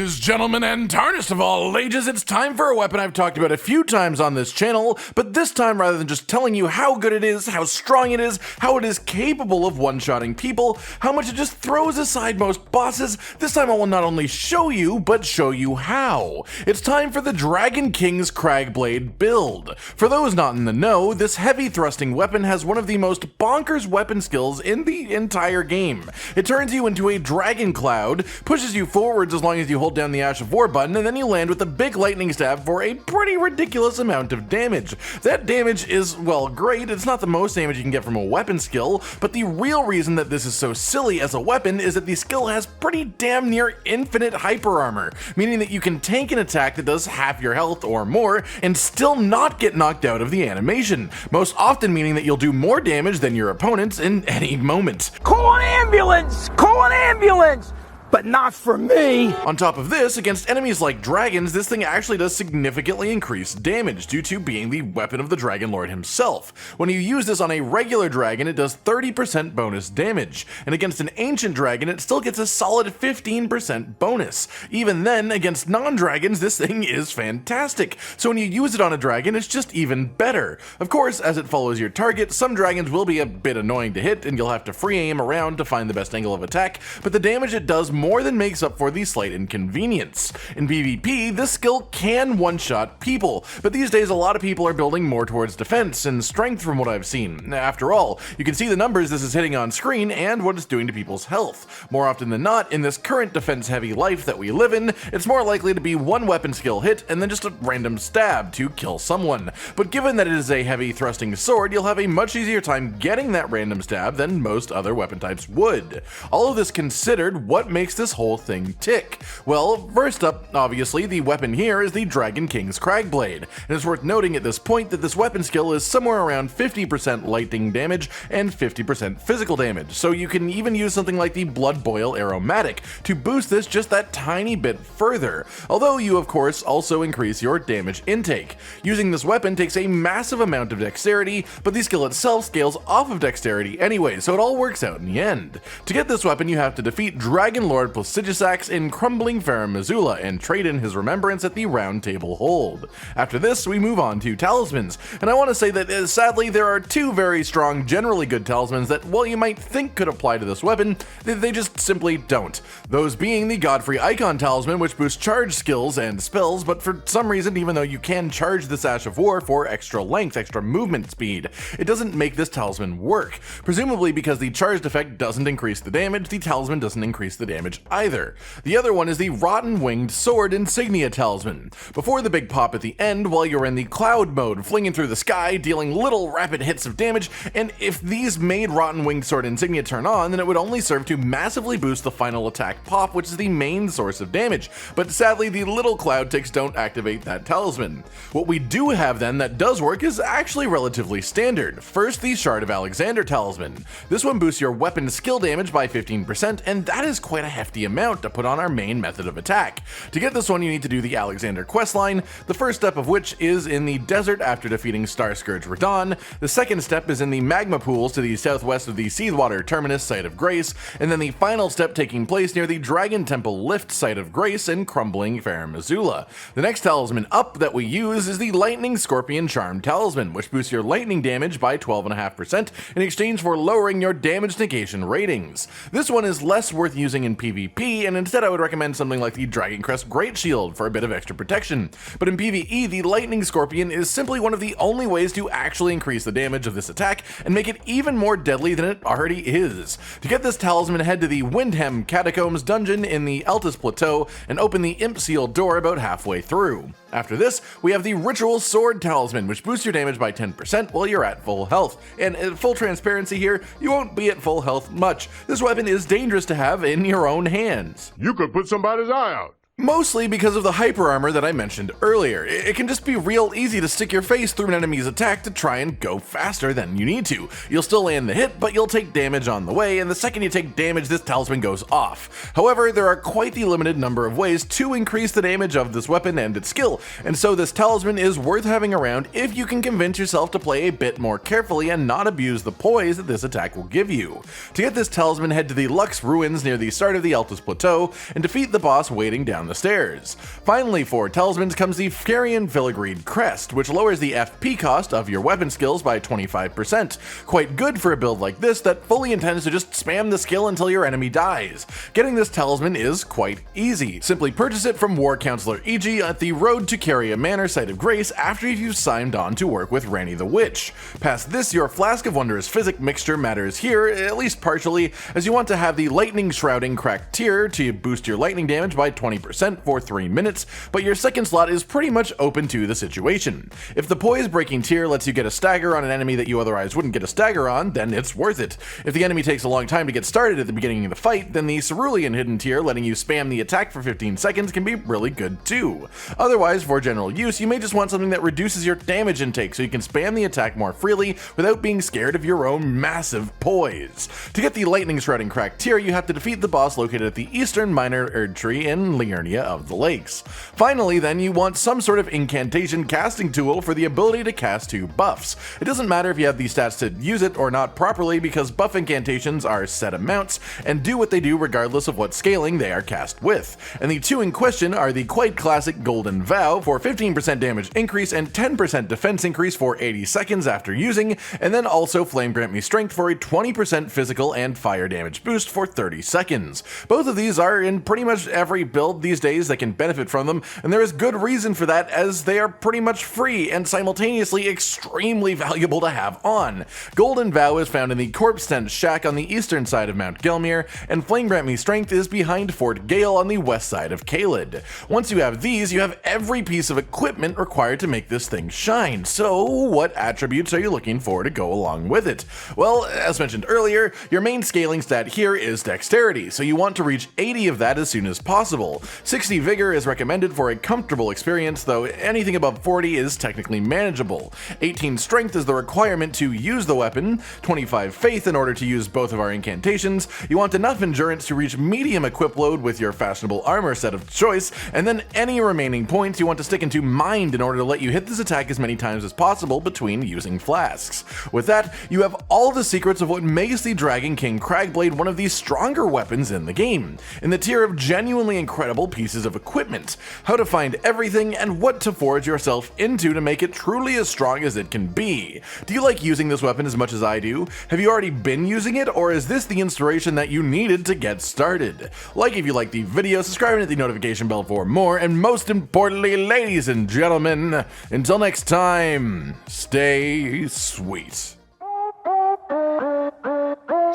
Ladies, gentlemen, and tarnished of all ages, it's time for a weapon I've talked about a few times on this channel, but this time rather than just telling you how good it is, how strong it is, how it is capable of one-shotting people, how much it just throws aside most bosses, this time I will not only show you, but show you how. It's time for the Dragon King's Cragblade build. For those not in the know, this heavy thrusting weapon has one of the most bonkers weapon skills in the entire game. It turns you into a dragon cloud, pushes you forwards as long as you hold down the Ash of War button, and then you land with a big lightning stab for a pretty ridiculous amount of damage. That damage is, well, great. It's not the most damage you can get from a weapon skill, but the real reason that this is so silly as a weapon is that the skill has pretty damn near infinite hyper armor, meaning that you can tank an attack that does half your health or more and still not get knocked out of the animation, most often meaning that you'll do more damage than your opponents in any moment. Call an ambulance! Call an ambulance! But not for me! On top of this, against enemies like dragons, this thing actually does significantly increase damage due to being the weapon of the Dragon Lord himself. When you use this on a regular dragon, it does 30% bonus damage, and against an ancient dragon, it still gets a solid 15% bonus. Even then, against non-dragons, this thing is fantastic, so when you use it on a dragon, it's just even better. Of course, as it follows your target, some dragons will be a bit annoying to hit, and you'll have to free aim around to find the best angle of attack, but the damage it does more than makes up for the slight inconvenience. In PvP, this skill can one-shot people, but these days a lot of people are building more towards defense and strength from what I've seen. After all, you can see the numbers this is hitting on screen and what it's doing to people's health. More often than not, in this current defense-heavy life that we live in, it's more likely to be one weapon skill hit and then just a random stab to kill someone. But given that it is a heavy thrusting sword, you'll have a much easier time getting that random stab than most other weapon types would. All of this considered, what makes this whole thing tick? Well, first up, obviously, the weapon here is the Dragon King's Cragblade, and it's worth noting at this point that this weapon skill is somewhere around 50% lightning damage and 50% physical damage, so you can even use something like the bloodboil aromatic to boost this just that tiny bit further, although you of course also increase your damage intake. Using this weapon takes a massive amount of dexterity, but the skill itself scales off of dexterity anyway, so it all works out in the end. To get this weapon, you have to defeat Dragon Lord Physick in crumbling Farum Azula and trade in his remembrance at the Round Table Hold. After this, we move on to talismans, and I want to say that sadly there are two very strong, generally good talismans that, while you might think could apply to this weapon, they just simply don't. Those being the Godfrey Icon Talisman, which boosts charge skills and spells, but for some reason, even though you can charge this Ash of War for extra length, extra movement speed, it doesn't make this talisman work. Presumably because the charged effect doesn't increase the damage, the talisman doesn't increase the damage either. The other one is the Rotten Winged Sword Insignia Talisman. Before the big pop at the end, while you're in the cloud mode, flinging through the sky, dealing little rapid hits of damage, and if these made Rotten Winged Sword Insignia turn on, then it would only serve to massively boost the final attack pop, which is the main source of damage. But sadly, the little cloud ticks don't activate that talisman. What we do have then that does work is actually relatively standard. First, the Shard of Alexander Talisman. This one boosts your weapon skill damage by 15%, and that is quite a hefty amount to put on our main method of attack. To get this one, you need to do the Alexander questline, the first step of which is in the desert after defeating Star Scourge Radahn. The second step is in the magma pools to the southwest of the Seawater Terminus Site of Grace, and then the final step taking place near the Dragon Temple Lift Site of Grace in crumbling Farum Azula. The next talisman up that we use is the Lightning Scorpion Charm Talisman, which boosts your lightning damage by 12.5% in exchange for lowering your damage negation ratings. This one is less worth using in PvP, and instead I would recommend something like the Dragon Crest Great Shield for a bit of extra protection. But in PvE, the Lightning Scorpion is simply one of the only ways to actually increase the damage of this attack and make it even more deadly than it already is. To get this talisman, head to the Windhem Catacombs dungeon in the Altus Plateau and open the Imp Seal door about halfway through. After this, we have the Ritual Sword Talisman, which boosts your damage by 10% while you're at full health. And full transparency here, you won't be at full health much. This weapon is dangerous to have in your own hands. You could put somebody's eye out. Mostly because of the hyper armor that I mentioned earlier. It can just be real easy to stick your face through an enemy's attack to try and go faster than you need to. You'll still land the hit, but you'll take damage on the way, and the second you take damage, this talisman goes off. However, there are quite the limited number of ways to increase the damage of this weapon and its skill, and so this talisman is worth having around if you can convince yourself to play a bit more carefully and not abuse the poise that this attack will give you. To get this talisman, head to the Lux Ruins near the start of the Altus Plateau and defeat the boss waiting down down the stairs. Finally, for talismans comes the Carrion Filigreed Crest, which lowers the FP cost of your weapon skills by 25%. Quite good for a build like this that fully intends to just spam the skill until your enemy dies. Getting this talisman is quite easy. Simply purchase it from War Counselor E.G. at the Road to Caria Manor Site of Grace after you've signed on to work with Ranni the Witch. Past this, your Flask of Wondrous Physick mixture matters here, at least partially, as you want to have the Lightning Shrouding Cracked Tier to boost your lightning damage by 20% for 3 minutes, but your second slot is pretty much open to the situation. If the Poise Breaking Tier lets you get a stagger on an enemy that you otherwise wouldn't get a stagger on, then it's worth it. If the enemy takes a long time to get started at the beginning of the fight, then the Cerulean Hidden Tier letting you spam the attack for 15 seconds can be really good too. Otherwise, for general use, you may just want something that reduces your damage intake so you can spam the attack more freely without being scared of your own massive poise. To get the Lightning Shrouding Cracked Tier, you have to defeat the boss located at the Eastern Minor Erd Tree in Liurnia of the Lakes. Finally, then, you want some sort of incantation casting tool for the ability to cast 2 buffs. It doesn't matter if you have the stats to use it or not properly, because buff incantations are set amounts and do what they do regardless of what scaling they are cast with. And the 2 in question are the quite classic Golden Vow for 15% damage increase and 10% defense increase for 80 seconds after using, and then also Flame Grant Me Strength for a 20% physical and fire damage boost for 30 seconds. Both of these are in pretty much every build these days that can benefit from them, and there is good reason for that, as they are pretty much free and simultaneously extremely valuable to have on. Golden Vow is found in the Corpse Tent Shack on the eastern side of Mount Gelmir, and Flame Grant Me Strength is behind Fort Gale on the west side of Caelid. Once you have these, you have every piece of equipment required to make this thing shine. So what attributes are you looking for to go along with it? Well, as mentioned earlier, your main scaling stat here is dexterity, so you want to reach 80 of that as soon as possible. 60 vigor is recommended for a comfortable experience, though anything above 40 is technically manageable. 18 strength is the requirement to use the weapon, 25 faith in order to use both of our incantations. You want enough endurance to reach medium equip load with your fashionable armor set of choice, and then any remaining points you want to stick into mind in order to let you hit this attack as many times as possible between using flasks. With that, you have all the secrets of what makes the Dragon King Cragblade one of the stronger weapons in the game, in the tier of genuinely incredible pieces of equipment, how to find everything and what to forge yourself into to make it truly as strong as it can be. Do you like using this weapon as much as I do? Have you already been using it, or is this the inspiration that you needed to get started? Like if you liked the video, subscribe and hit the notification bell for more, and most importantly, ladies and gentlemen, until next time, stay sweet.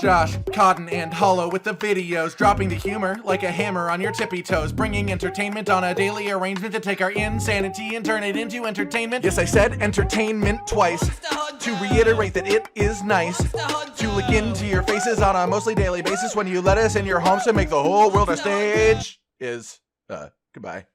Josh, Cotton, and Hollow with the videos, dropping the humor like a hammer on your tippy toes, bringing entertainment on a daily arrangement to take our insanity and turn it into entertainment. Yes, I said entertainment twice, to reiterate that it is nice to look into your faces on a mostly daily basis when you let us in your homes to make the whole world a stage. Goodbye.